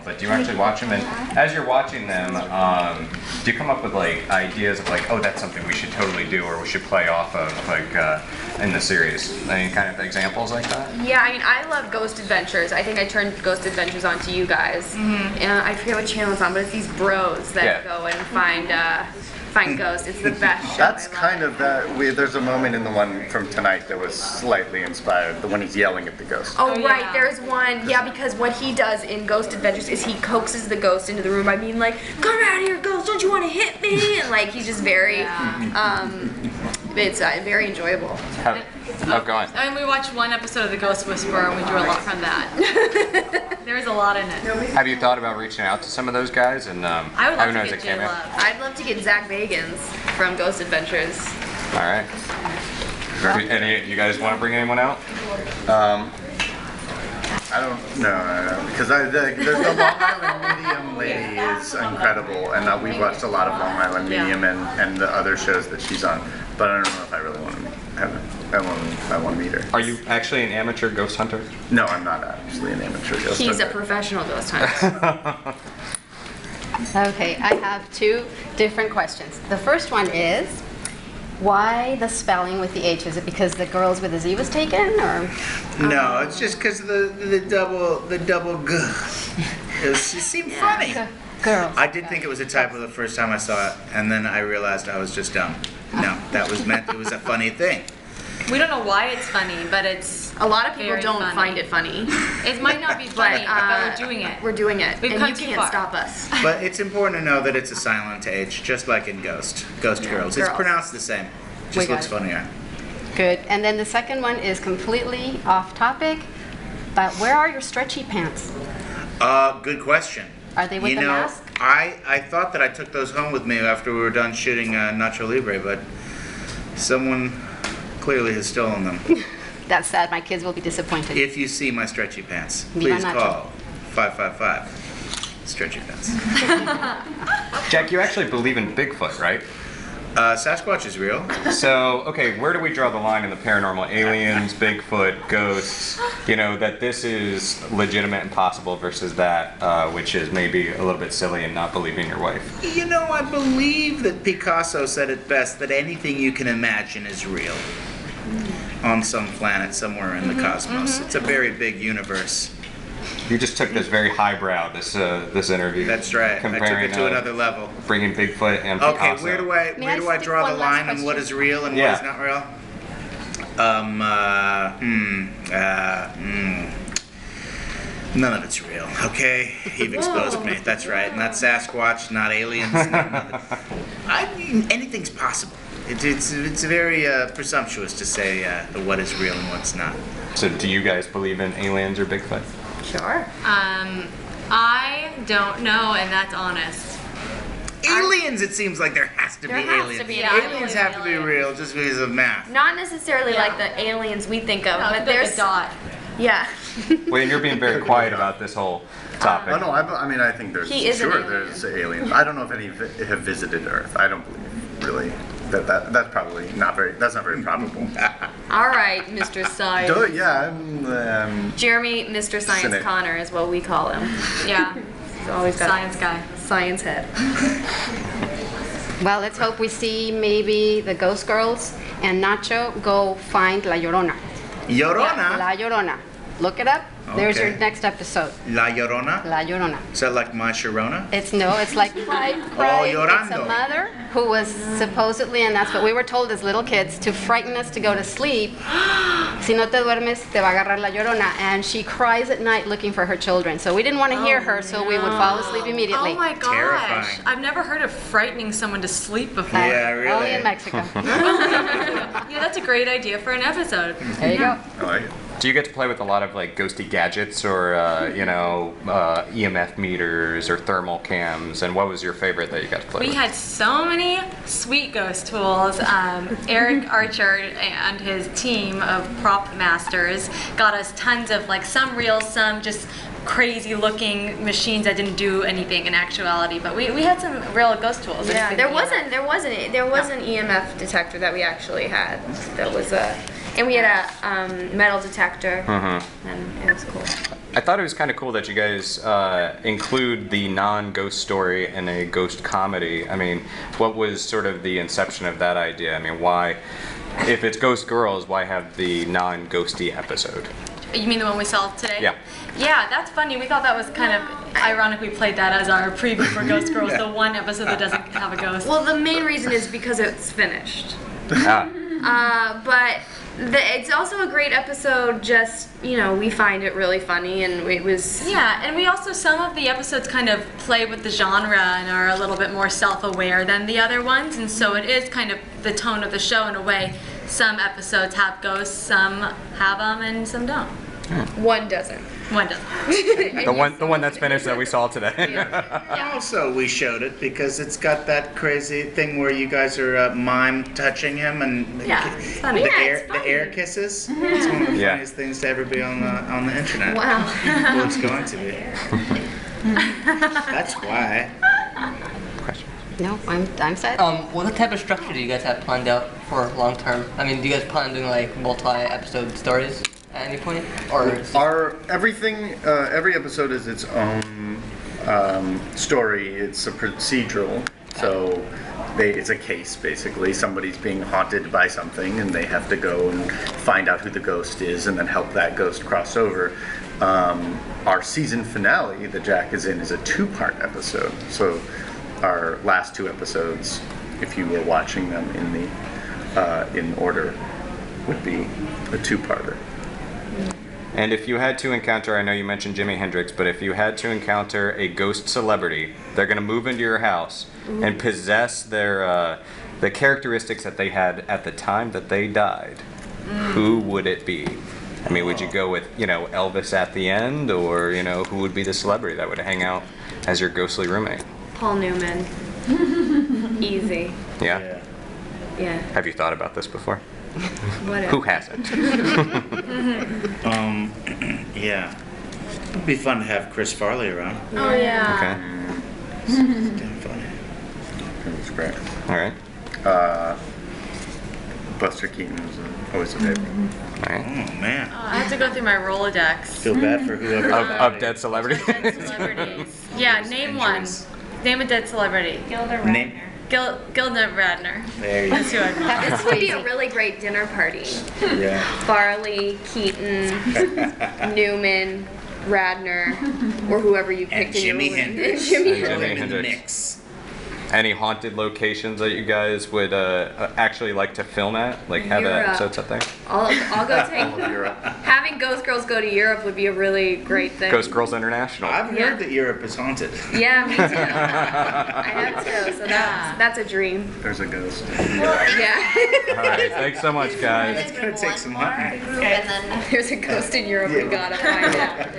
but do you actually watch them? And as you're watching them, do you come up with like ideas of like, oh, that's something we should totally do or we should play off of, like in the series? Any kind of examples like that? Yeah, I mean, I love Ghost Adventures. I think I turned Ghost Adventures onto you guys. And I forget what channel it's on, but it's these bros that go and find ghosts. It's the best show. That's kind of that. There's a moment in the one from tonight that was slightly inspired. The one he's yelling at the ghost. Oh, right. There's one. Yeah, because what he does in Ghost Adventures is he coaxes the ghost into the room by being like, "Come out here, ghost! Don't you want to hit me?" And like he's just very. It's very enjoyable. Oh, go on. I mean, we watched one episode of The Ghost Whisperer and we drew a lot from that. There was a lot in it. Have you thought about reaching out to some of those guys? And I would love to get J Love. I'd love to get Zach Bagans from Ghost Adventures. All right. Any, you guys want to bring anyone out? I don't know, because the Long Island Medium lady is incredible, and we've watched a lot of Long Island Medium and the other shows that she's on, but I don't know if I really want to I want to meet her. Are you actually an amateur ghost hunter? No, I'm not actually an amateur ghost hunter. He's a professional ghost hunter. Okay, I have two different questions. The first one is, why the spelling with the H? Is it because the girls with the Z was taken, or? No, it's just because the double G. It seemed funny. Girls. I did think it was a typo the first time I saw it, and then I realized I was just dumb. No, that was meant. It was a funny thing. We don't know why it's funny, but it's a lot of people very don't funny. find it funny. It might not be funny, but we're doing it. We're doing it, We've and come you too can't far. stop us. But it's important to know that it's a silent H, just like in Ghost Girls. It's pronounced the same. Just looks funnier. Good. And then the second one is completely off topic, but where are your stretchy pants? Good question. Are they with the mask? I thought that I took those home with me after we were done shooting Nacho Libre, but someone clearly has stolen them. That's sad. My kids will be disappointed. If you see my stretchy pants, Viva please Nacho. call 555 stretchy pants. Jack, you actually believe in Bigfoot, right? Sasquatch is real. So, okay, where do we draw the line in the paranormal? Aliens, Bigfoot, ghosts, you know, that this is legitimate and possible versus that, which is maybe a little bit silly and not believing your wife. You know, I believe that Picasso said it best, that anything you can imagine is real. On some planet somewhere in the cosmos. It's a very big universe. You just took this very highbrow, this interview. That's right. I took it to another level. Bringing Bigfoot and Picasso. Okay, where do I draw the line on what is real and what is not real? None of it's real, okay? You've exposed me. That's right. Not Sasquatch, not aliens, not nothing. I mean, anything's possible. It's very presumptuous to say what is real and what's not. So do you guys believe in aliens or Bigfoot? Sure. I don't know, and that's honest. Aliens, it seems like there has to be aliens. Aliens have to be real just because of math. Not necessarily like the aliens we think of, but there's there's a dot. Yeah. Wait, you're being very quiet about this whole topic. Oh no, I mean I think there's He is an alien. there's aliens. I don't know if any have visited Earth. I don't believe really that's probably not very probable. All right, Mr. Science. Yeah, Jeremy, Mr. Science Cynic. Konner is what we call him. Yeah. He's always got Science guy. Science head. Well, let's hope we see maybe the Ghost Girls and Nacho go find La Llorona. Llorona? La Llorona. Look it up. There's Okay. your next episode. La Llorona? La Llorona. Is that like my Sharona? It's like crying. It's a llorando. mother who was supposedly, and that's what we were told as little kids, to frighten us to go to sleep. Si no te duermes, te va a agarrar la llorona. And she cries at night looking for her children. So we didn't want to hear her, so we would fall asleep immediately. Oh my gosh. Terrifying. I've never heard of frightening someone to sleep before. Yeah, really. Only in Mexico. Yeah, that's a great idea for an episode. There you go. I like it. Do you get to play with a lot of like ghosty gadgets or EMF meters or thermal cams? And what was your favorite that you got to play We with? had so many sweet ghost tools. Eric Archer and his team of prop masters got us tons of like some real, some just crazy looking machines that didn't do anything in actuality. But we had some real ghost tools. Yeah, there was an EMF detector that we actually had. That was and we had a metal detector, and it was cool. I thought it was kind of cool that you guys include the non-ghost story in a ghost comedy. I mean, what was sort of the inception of that idea? I mean, why, if it's Ghost Girls, why have the non-ghosty episode? You mean the one we saw today? Yeah. Yeah, that's funny. We thought that was kind of ironic. We played that as our preview for Ghost Girls, the one episode that doesn't have a ghost. Well, the main reason is because it's finished. But it's also a great episode. Just, you know, we find it really funny, and it was. Yeah, and we also, some of the episodes kind of play with the genre and are a little bit more self-aware than the other ones, and so it is kind of the tone of the show in a way. Some episodes have ghosts, some have them, and some don't. One doesn't. One doesn't. The one that's finished that we saw today. Also, we showed it because it's got that crazy thing where you guys are mime touching him and Yeah, it's funny. the Yeah, air it's funny. the air kisses. It's one of the Yeah. funniest things to ever be on the internet. Wow. Well, it's going to be. That's why. Question. No, I'm set. What type of structure do you guys have planned out for long term? I mean, do you guys plan on doing like multi-episode stories at any point, or is it- Every episode is its own story. It's a procedural, so it's a case basically. Somebody's being haunted by something, and they have to go and find out who the ghost is, and then help that ghost cross over. Our season finale that Jack is in is a 2-part episode. So our last 2 episodes, if you were watching them in order, would be a 2-parter. And if you had to encounter, I know you mentioned Jimi Hendrix, but if you had to encounter a ghost celebrity, they're going to move into your house and possess their the characteristics that they had at the time that they died, who would it be? I mean, would you go with, you know, Elvis at the end, or, you know, who would be the celebrity that would hang out as your ghostly roommate? Paul Newman. Easy. Yeah? Yeah. Have you thought about this before? Whatever. Who hasn't? Yeah. It'd be fun to have Chris Farley around. Oh yeah. Okay. Damn funny. It was great. All right. Buster Keaton was always a favorite. All right. Oh man. I have to go through my Rolodex. Feel bad for whoever. Of dead celebrity. Dead celebrities. Yeah, name one. Injuries. Name a dead celebrity. Name. Gilda Radner. There you That's who I'd want. This would be a really great dinner party. go. Yeah. Farley, Keaton, Newman, Radner, or whoever you And picked. in your Jimi room. Hendrix. Jimi Throw Jimi him in the Hendrix. mix. Any haunted locations that you guys would actually like to film at? Like have Europe. episodes up there? I'll go take. All of Europe. Having Ghost Girls go to Europe would be a really great thing. Ghost Girls International. I've Yeah. heard that Europe is haunted. Yeah, me too. I have too. So that's a dream. There's a ghost. Yeah. All right. Thanks so much, guys. It's gonna take some hunting. There's a ghost in Europe. We gotta find out.